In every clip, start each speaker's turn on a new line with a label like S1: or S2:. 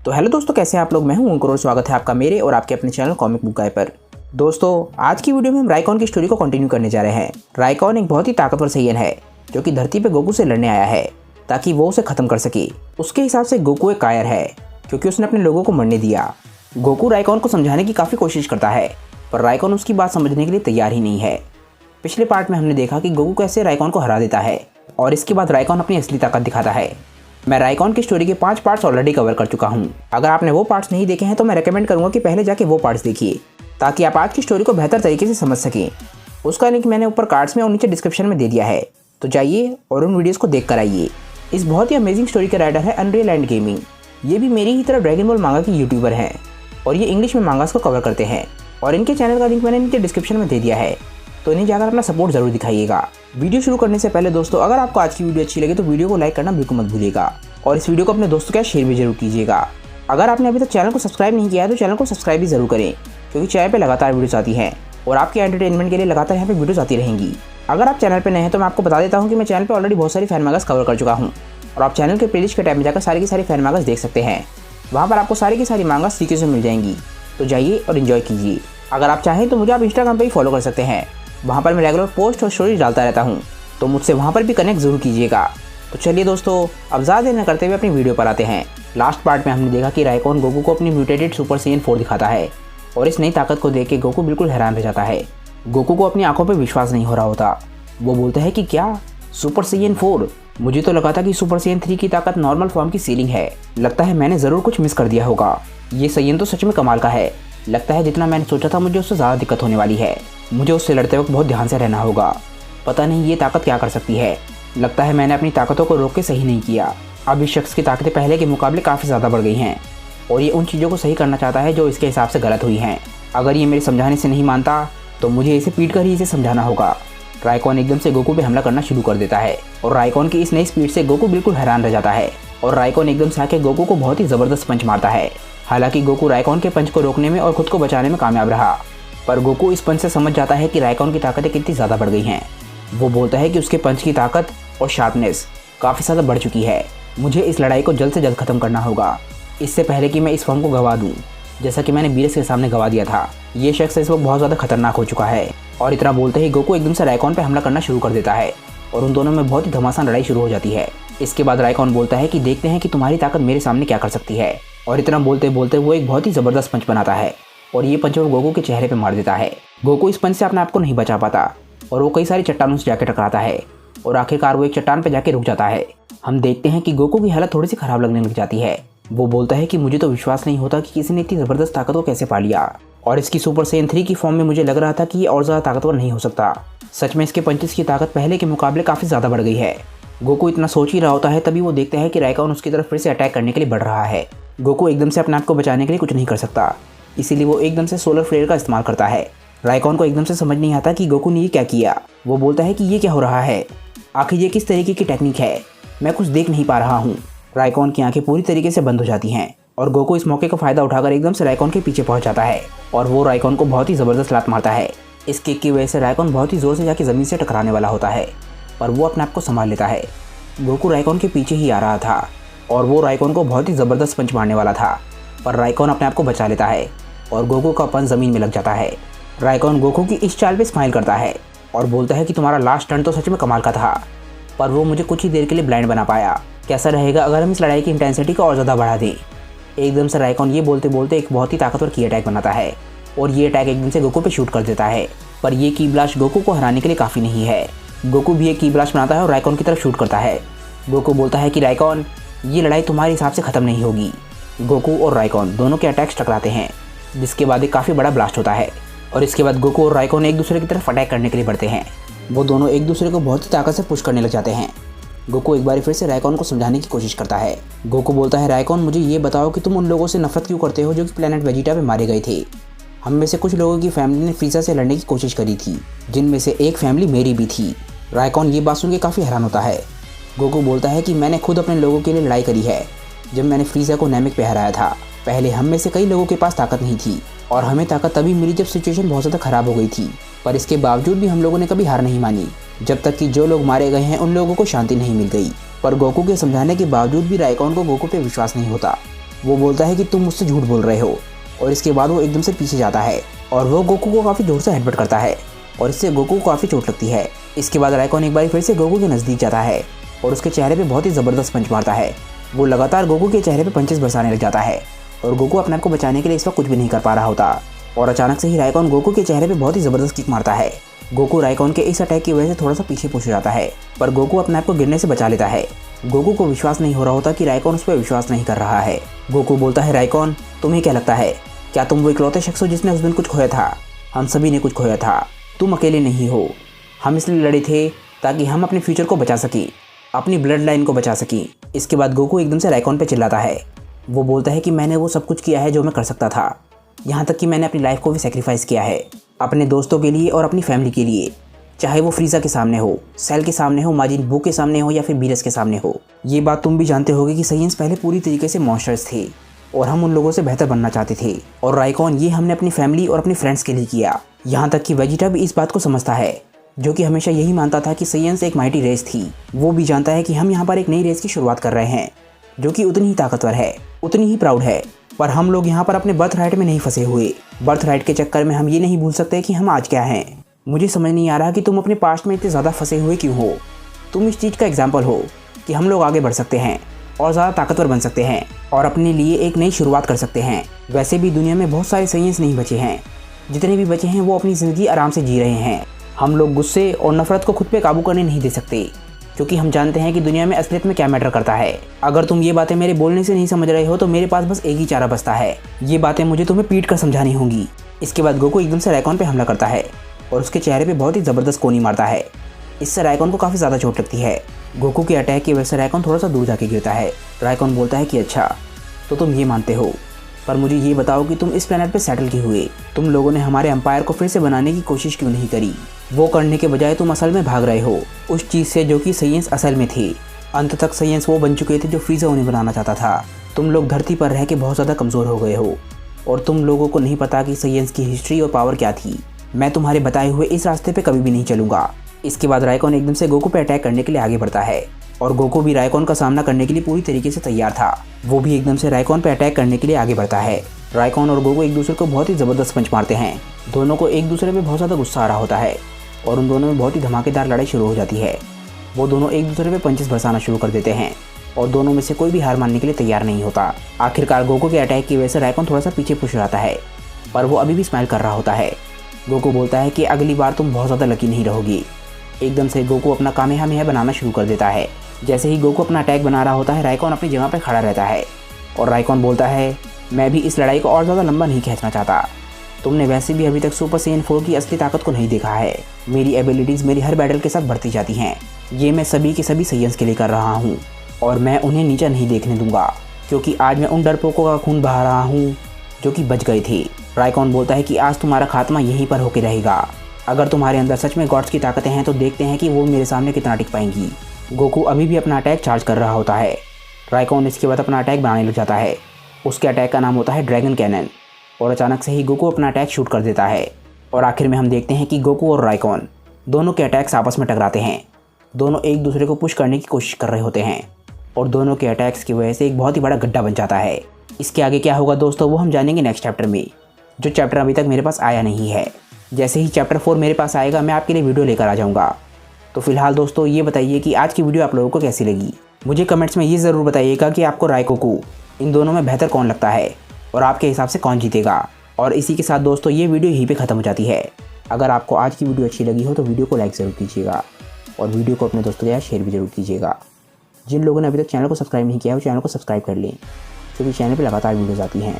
S1: तो हेलो दोस्तों, कैसे हैं आप लोग। मैं हूं अंकुर और स्वागत है आपका मेरे और आपके अपने चैनल कॉमिक बुक गाय पर। दोस्तों, आज की वीडियो में हम राइकॉन की स्टोरी को कंटिन्यू करने जा रहे हैं। राइकॉन एक बहुत ही ताकतवर सैयन है जो कि धरती पे गोकू से लड़ने आया है ताकि वो उसे खत्म कर सके। उसके हिसाब से गोकू एक कायर है क्योंकि उसने अपने लोगों को मरने दिया। गोकू राइकॉन को समझाने की काफ़ी कोशिश करता है पर राइकॉन उसकी बात समझने के लिए तैयार ही नहीं है। पिछले पार्ट में हमने देखा कि गोकू कैसे राइकॉन को हरा देता है और इसके बाद राइकॉन अपनी असली ताकत दिखाता है। मैं राइकॉन की स्टोरी के 5 पार्ट्स ऑलरेडी कवर कर चुका हूं। अगर आपने वो पार्ट्स नहीं देखे हैं तो मैं रेकमेंड करूंगा कि पहले जाके वो पार्ट्स देखिए ताकि आप आज की स्टोरी को बेहतर तरीके से समझ सकें। उसका लिंक मैंने ऊपर कार्ड्स में और नीचे डिस्क्रिप्शन में दे दिया है, तो जाइए और उन वीडियोज़ को देख कर आइए। इस बहुत ही अमेजिंग स्टोरी के राइटर है अनरियल एंड गेमिंग। ये भी मेरी ही तरह ड्रैगन बॉल मांगा की यूट्यूबर हैं और ये इंग्लिश में मांगास को कवर करते हैं और इनके चैनल का लिंक मैंने नीचे डिस्क्रिप्शन में दे दिया है, तो इन्हें जाकर अपना सपोर्ट जरूर दिखाइएगा। वीडियो शुरू करने से पहले दोस्तों, अगर आपको आज की वीडियो अच्छी लगे तो वीडियो को लाइक करना बिल्कुल मत भूलिएगा और इस वीडियो को अपने दोस्तों के साथ शेयर भी जरूर कीजिएगा। अगर आपने अभी तक चैनल को सब्सक्राइब नहीं किया है तो चैनल को सब्सक्राइब भी जरूर करें क्योंकि चैनल पे लगातार वीडियोस आती हैं और आपके एंटरटेनमेंट के लिए लगातार यहाँ पे वीडियोस आती रहेंगी। अगर आप चैनल पे नए हैं तो मैं आपको बता देता हूँ कि मैं चैनल पे ऑलरेडी बहुत सारी फैन मैगज़ कवर कर चुका हूँ और आप चैनल के प्लेलिस्ट के टैब में जाकर सारी की सारी फैन मैगज़ देख सकते हैं। वहाँ पर आपको सारी की सारी मैगज़ सीखे से मिल जाएंगी, तो जाइए और इन्जॉय कीजिए। अगर आप चाहें तो मुझे आप इंस्टाग्राम पर ही फॉलो कर सकते हैं, वहाँ पर मैं रेगुलर पोस्ट और स्टोरीज डालता रहता हूँ, तो मुझसे वहाँ पर भी कनेक्ट जरूर कीजिएगा। तो चलिए दोस्तों, अब ज़्यादा देर न करते हुए अपनी वीडियो पर आते हैं। लास्ट पार्ट में हमने देखा कि राइकॉन गोकू को अपनी म्यूटेटेड सुपर सैयन 4 दिखाता है और इस नई ताकत को देख के गोकू बिल्कुल हैरान रह जाता है। गोकू को अपनी आंखों पर विश्वास नहीं हो रहा होता। वो बोलता है कि क्या सुपर सैयन 4? मुझे तो लगा था कि सुपर सैयन 3 की ताकत नॉर्मल फॉर्म की सीलिंग है। लगता है मैंने ज़रूर कुछ मिस कर दिया होगा। ये सैयन तो सच में कमाल का है। लगता है जितना मैंने सोचा था मुझे उससे ज़्यादा दिक्कत होने वाली है। मुझे उससे लड़ते वक्त बहुत ध्यान से रहना होगा। पता नहीं ये ताकत क्या कर सकती है। लगता है मैंने अपनी ताकतों को रोक के सही नहीं किया। अब इस शख्स की ताकतें पहले के मुकाबले काफ़ी ज़्यादा बढ़ गई हैं और ये उन चीज़ों को सही करना चाहता है जो इसके हिसाब से गलत हुई हैं। अगर ये मेरे समझाने से नहीं मानता तो मुझे इसे पीट कर ही इसे समझाना होगा। राइकॉन एकदम से गोकू पे हमला करना शुरू कर देता है और राइकॉन की इस नई स्पीड से गोकू बिल्कुल हैरान रह जाता है और राइकॉन एकदम से आके गोकू को बहुत ही ज़बरदस्त पंच मारता है। हालांकि गोकू राइकॉन के पंच को रोकने में और खुद को बचाने में कामयाब रहा, पर गोकू इस पंच से समझ जाता है कि राइकॉन की ताकतें कितनी ज़्यादा बढ़ गई हैं। वो बोलता है कि उसके पंच की ताकत और शार्पनेस काफ़ी ज़्यादा बढ़ चुकी है। मुझे इस लड़ाई को जल्द से जल्द ख़त्म करना होगा, इससे पहले कि मैं इस फॉर्म को गवा दूँ, जैसा कि मैंने बीरस के सामने गवा दिया था। ये शख्स इस वक्त बहुत ज़्यादा खतरनाक हो चुका है। और इतना बोलते ही गोकू एकदम से राइकॉन पर हमला करना शुरू कर देता है और उन दोनों में बहुत ही घमासान लड़ाई शुरू हो जाती है। इसके बाद राइकॉन बोलता है कि देखते हैं कि तुम्हारी ताकत मेरे सामने क्या कर सकती है, और इतना बोलते बोलते वो एक बहुत ही ज़बरदस्त पंच बनाता है और ये पंच वो गोकू के चेहरे पर मार देता है। गोकू इस पंच से अपने आप को नहीं बचा पाता और वो कई सारी चट्टानों से जाकर टकराता है और आखिरकार वो एक चट्टान पर जाके रुक जाता है। हम देखते हैं कि गोकू की हालत थोड़ी सी खराब लगने लग जाती है। वो बोलता है कि मुझे तो विश्वास नहीं होता कि किसी ने इतनी ज़बरदस्त ताकत को कैसे पा लिया, और इसकी सुपर सैयन 3 की फॉर्म में मुझे लग रहा था कि ये और ज़्यादा ताकतवर नहीं हो सकता। सच में इसके पंचेस की ताकत पहले के मुकाबले काफ़ी ज़्यादा बढ़ गई है। गोकू इतना सोच ही रहा होता है, तभी वो देखता है कि राइकॉन उसकी तरफ फिर से अटैक करने के लिए बढ़ रहा है। गोकू एकदम से अपने आप को बचाने के लिए कुछ नहीं कर सकता, इसीलिए वो एकदम से सोलर फ्लेयर का इस्तेमाल करता है। राइकॉन को एकदम से समझ नहीं आता कि गोकू ने ये क्या किया। वो बोलता है कि ये क्या हो रहा है, आखिर ये किस तरीके की टेक्निक है, मैं कुछ देख नहीं पा रहा हूँ। राइकॉन की आंखें पूरी तरीके से बंद हो जाती हैं और गोकू इस मौके का फ़ायदा उठाकर एकदम से राइकॉन के पीछे पहुंच जाता है और वो राइकॉन को बहुत ही ज़बरदस्त लात मारता है। इस किक की वजह से राइकॉन बहुत ही ज़ोर से जाके ज़मीन से टकराने वाला होता है, पर वो अपने आप को संभाल लेता है। गोकू राइकॉन के पीछे ही आ रहा था और वो राइकॉन को बहुत ही ज़बरदस्त पंच मारने वाला था, पर राइकॉन अपने आप को बचा लेता है और गोकू का पंच ज़मीन में लग जाता है। राइकॉन गोकू की इस चाल पे स्माइल करता है और बोलता है कि तुम्हारा लास्ट टर्न तो सच में कमाल का था, पर वो मुझे कुछ ही देर के लिए ब्लाइंड बना पाया। कैसा रहेगा अगर हम इस लड़ाई की इंटेंसिटी को और ज़्यादा बढ़ा दें। एकदम से राइकॉन ये बोलते बोलते एक बहुत ही ताकतवर की अटैक बनाता है और ये अटैक एकदम से गोकू पे शूट कर देता है, पर ये की ब्लास्ट गोकू को हराने के लिए काफ़ी नहीं है। गोकू भी एक की ब्लास्ट बनाता है और राइकॉन की तरफ शूट करता है। गोकू बोलता है कि राइकॉन, ये लड़ाई तुम्हारे हिसाब से ख़त्म नहीं होगी। गोकू और राइकॉन दोनों के अटैक्स टकराते हैं, जिसके बाद एक काफ़ी बड़ा ब्लास्ट होता है और इसके बाद गोकू और राइकॉन एक दूसरे की तरफ अटैक करने के लिए बढ़ते हैं। वो दोनों एक दूसरे को बहुत ही ताकत से पुश करने लग जाते हैं। गोकू एक बार फिर से राइकॉन को समझाने की कोशिश करता है। गोकू बोलता है, राइकॉन मुझे ये बताओ कि तुम उन लोगों से नफरत क्यों करते हो जो कि प्लेनेट वेजिटा पे मारे गए थे। हम में से कुछ लोगों की फैमिली ने फ्रीज़ा से लड़ने की कोशिश करी थी, जिनमें से एक फैमिली मेरी भी थी। राइकॉन ये बात सुन के काफ़ी हैरान होता है। गोकू बोलता है कि मैंने खुद अपने लोगों के लिए लड़ाई करी है जब मैंने फ्रीज़ा को नैमिक पे हराया था। पहले हम में से कई लोगों के पास ताकत नहीं थी और हमें ताकत तभी मिली जब सिचुएशन बहुत ज़्यादा ख़राब हो गई थी, पर इसके बावजूद भी हम लोगों ने कभी हार नहीं मानी, जब तक कि जो लोग मारे गए हैं उन लोगों को शांति नहीं मिल गई। पर गोकू के समझाने के बावजूद भी राइकॉन को गोकू पे विश्वास नहीं होता वो बोलता है कि तुम मुझसे झूठ बोल रहे हो, और इसके बाद वो एकदम से पीछे जाता है और वो गोकू को काफ़ी जोर से हेडबट करता है और इससे गोकू को काफ़ी चोट लगती है। इसके बाद राइकॉन एक बार फिर से गोकू के नज़दीक जाता है और उसके चेहरे पे बहुत ही ज़बरदस्त पंच मारता है। वो लगातार गोकू के चेहरे पे पंचेस बरसाने लग जाता है और गोकू अपने आप को बचाने के लिए इस वक्त कुछ भी नहीं कर पा रहा होता और अचानक से ही राइकॉन गोकू के चेहरे पे बहुत ही ज़बरदस्त किक मारता है। गोकू राइकॉन के इस अटैक की वजह से थोड़ा सा पीछे पुश हो जाता है, पर गोकू अपने आप को गिरने से बचा लेता है। गोकू को विश्वास नहीं हो रहा होता कि राइकॉन उस पर विश्वास नहीं कर रहा है। गोकू बोलता है, राइकॉन तुम्हें क्या लगता है, क्या तुम वो इकलौते शख्स हो जिसने उस दिन कुछ खोया था? हम सभी ने कुछ खोया था, तुम अकेले नहीं हो। हम इसलिए लड़े थे ताकि हम अपने फ्यूचर को बचा सकें, अपनी ब्लड लाइन को बचा सकें। इसके बाद गोकू एकदम से राइकॉन पे चिल्लाता है। वो बोलता है कि मैंने वो सब कुछ किया है जो मैं कर सकता था, यहाँ तक कि मैंने अपनी लाइफ को भी सेक्रीफाइस किया है अपने दोस्तों के लिए और अपनी फैमिली के लिए, चाहे वो फ्रीज़ा के सामने हो, सेल के सामने हो, माजिन बू के सामने हो या फिर बीरस के सामने हो। ये बात तुम भी जानते होगे कि साइयन्स पहले पूरी तरीके से मॉन्स्टर्स थे और हम उन लोगों से बेहतर बनना चाहते थे, और राइकॉन ये हमने अपनी फैमिली और अपने फ्रेंड्स के लिए किया। यहाँ तक कि वेजिटा भी इस बात को समझता है, जो कि हमेशा यही मानता था कि साइयन्स एक माइटी रेस थी। वो भी जानता है कि हम यहाँ पर एक नई रेस की शुरुआत कर रहे हैं जो कि उतनी ही ताकतवर है, उतनी ही प्राउड है, पर हम लोग यहाँ पर अपने बर्थ राइट में नहीं फंसे हुए। बर्थ राइट के चक्कर में हम ये नहीं भूल सकते कि हम आज क्या हैं। मुझे समझ नहीं आ रहा कि तुम अपने पास्ट में इतने ज़्यादा फंसे हुए क्यों हो। तुम इस चीज़ का एग्जाम्पल हो कि हम लोग आगे बढ़ सकते हैं और ज़्यादा ताकतवर बन सकते हैं और अपने लिए एक नई शुरुआत कर सकते हैं। वैसे भी दुनिया में बहुत सारे साइयन्स नहीं बचे हैं, जितने भी बचे हैं वो अपनी ज़िंदगी आराम से जी रहे हैं। हम लोग गुस्से और नफरत को खुद पे काबू करने नहीं दे सकते, क्योंकि हम जानते हैं कि दुनिया में असलियत में क्या मैटर करता है। अगर तुम ये बातें मेरे बोलने से नहीं समझ रहे हो तो मेरे पास बस एक ही चारा बचता है, ये बातें मुझे तुम्हें पीट कर समझानी होंगी। इसके बाद गोकू एकदम से राइकॉन पे हमला करता है और उसके चेहरे पे बहुत ही ज़बरदस्त कोनी मारता है। इससे राइकॉन को काफ़ी ज़्यादा चोट लगती है। गोकू के अटैक की वजह से राइकॉन थोड़ा सा दूर जाके गिरता है। राइकॉन बोलता है कि अच्छा तो तुम ये मानते हो, पर मुझे ये बताओ कि तुम इस प्लेनेट पे सेटल क्यों हुए? तुम लोगों ने हमारे एम्पायर को फिर से बनाने की कोशिश क्यों नहीं करी? वो करने के बजाय तुम असल में भाग रहे हो उस चीज़ से जो कि साइयन्स असल में थी। अंत तक साइयन्स वो बन चुके थे जो फ्रीज़ा उन्हें बनाना चाहता था। तुम लोग धरती पर रह के बहुत ज़्यादा कमज़ोर हो गए हो और तुम लोगों को नहीं पता कि साइयन्स की हिस्ट्री और पावर क्या थी। मैं तुम्हारे बताए हुए इस रास्ते पे कभी भी नहीं चलूँगा। इसके बाद राइकॉन एकदम से गोकू पे अटैक करने के लिए आगे बढ़ता है और गोकू भी राइकॉन का सामना करने के लिए पूरी तरीके से तैयार था। वो भी एकदम से राइकॉन पे अटैक करने के लिए आगे बढ़ता है। राइकॉन और गोकू एक दूसरे को बहुत ही ज़बरदस्त पंच मारते हैं। दोनों को एक दूसरे पे बहुत ज़्यादा गुस्सा आ रहा होता है और उन दोनों में बहुत ही धमाकेदार लड़ाई शुरू हो जाती है। वो दोनों एक दूसरे पे पंचेस बरसाना शुरू कर देते हैं और दोनों में से कोई भी हार मानने के लिए तैयार नहीं होता। आखिरकार गोकू के अटैक की वजह से राइकॉन थोड़ा सा पीछे पुश हो जाता है, पर वो अभी भी स्माइल कर रहा होता है। गोकू बोलता है कि अगली बार तुम बहुत ज़्यादा लकी नहीं रहोगी। एकदम से गोकू अपना कामेहामेहा बनाना शुरू कर देता है। जैसे ही गोकू अपना अटैक बना रहा होता है, राइकॉन अपनी जगह पर खड़ा रहता है और राइकॉन बोलता है, मैं भी इस लड़ाई को और ज़्यादा लंबा नहीं खींचना चाहता। तुमने वैसे भी अभी तक सुपर साइयन 4 की असली ताकत को नहीं देखा है। मेरी एबिलिटीज़ मेरी हर बैटल के साथ बढ़ती जाती हैं। ये मैं सभी के सभी साइयन्स के लिए कर रहा हूँ और मैं उन्हें नीचा नहीं देखने दूंगा, क्योंकि आज मैं उन डरपोकों का खून बहा रहा हूँ जो कि बच गए थे। राइकॉन बोलता है कि आज तुम्हारा खात्मा यहीं पर होकर रहेगा। अगर तुम्हारे अंदर सच में गॉड्स की ताकतें हैं तो देखते हैं कि वो मेरे सामने कितना टिक पाएंगी। गोकू अभी भी अपना अटैक चार्ज कर रहा होता है। राइकॉन इसके बाद अपना अटैक बनाने लग जाता है। उसके अटैक का नाम होता है ड्रैगन कैनन और अचानक से ही गोकू अपना अटैक शूट कर देता है और आखिर में हम देखते हैं कि गोकू और राइकॉन दोनों के अटैक्स आपस में टकराते हैं। दोनों एक दूसरे को पुश करने की कोशिश कर रहे होते हैं और दोनों के अटैक्स की वजह से एक बहुत ही बड़ा गड्ढा बन जाता है। इसके आगे क्या होगा दोस्तों, वो हम जानेंगे नेक्स्ट चैप्टर में, जो चैप्टर अभी तक मेरे पास आया नहीं है। जैसे ही चैप्टर 4 मेरे पास आएगा मैं आपके लिए वीडियो लेकर आ जाऊँगा। तो फिलहाल दोस्तों ये बताइए कि आज की वीडियो आप लोगों को कैसी लगी। मुझे कमेंट्स में ये ज़रूर बताइएगा कि आपको राइकोकू इन दोनों में बेहतर कौन लगता है और आपके हिसाब से कौन जीतेगा। और इसी के साथ दोस्तों ये वीडियो यहीं पे ख़त्म हो जाती है। अगर आपको आज की वीडियो अच्छी लगी हो तो वीडियो को लाइक ज़रूर कीजिएगा और वीडियो को अपने दोस्तों के साथ शेयर भी जरूर कीजिएगा। जिन लोगों ने अभी तक चैनल को सब्सक्राइब नहीं किया है वो चैनल को सब्सक्राइब कर लें, क्योंकि चैनल पर लगातार वीडियोज़ आती हैं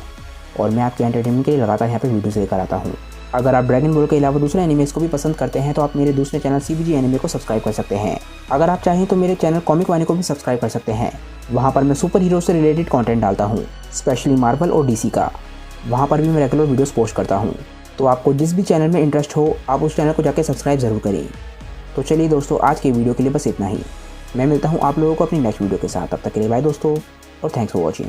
S1: और मैं आपके एंटरटेनमेंट के लिए लगातार यहाँ पर वीडियोज़ लेकर आता हूँ। अगर आप ड्रैगन बॉल के अलावा दूसरे एनिमेस को भी पसंद करते हैं तो आप मेरे दूसरे चैनल CBG एनिमे को सब्सक्राइब कर सकते हैं। अगर आप चाहें तो मेरे चैनल कॉमिक वानी को भी सब्सक्राइब कर सकते हैं। वहाँ पर मैं सुपर हीरो से रिलेटेड कंटेंट डालता हूँ, स्पेशली मार्वल और DC का। वहाँ पर भी मैं रेगुलर वीडियोस पोस्ट करता हूँ। तो आपको जिस भी चैनल में इंटरेस्ट हो आप उस चैनल को जाकर सब्सक्राइब ज़रूर करें। तो चलिए दोस्तों, आज की वीडियो के लिए बस इतना ही। मैं मिलता हूँ आप लोगों को अपनी नेक्स्ट वीडियो के साथ। तब तक के लिए बाय दोस्तों और थैंक्स फॉर वॉचिंग।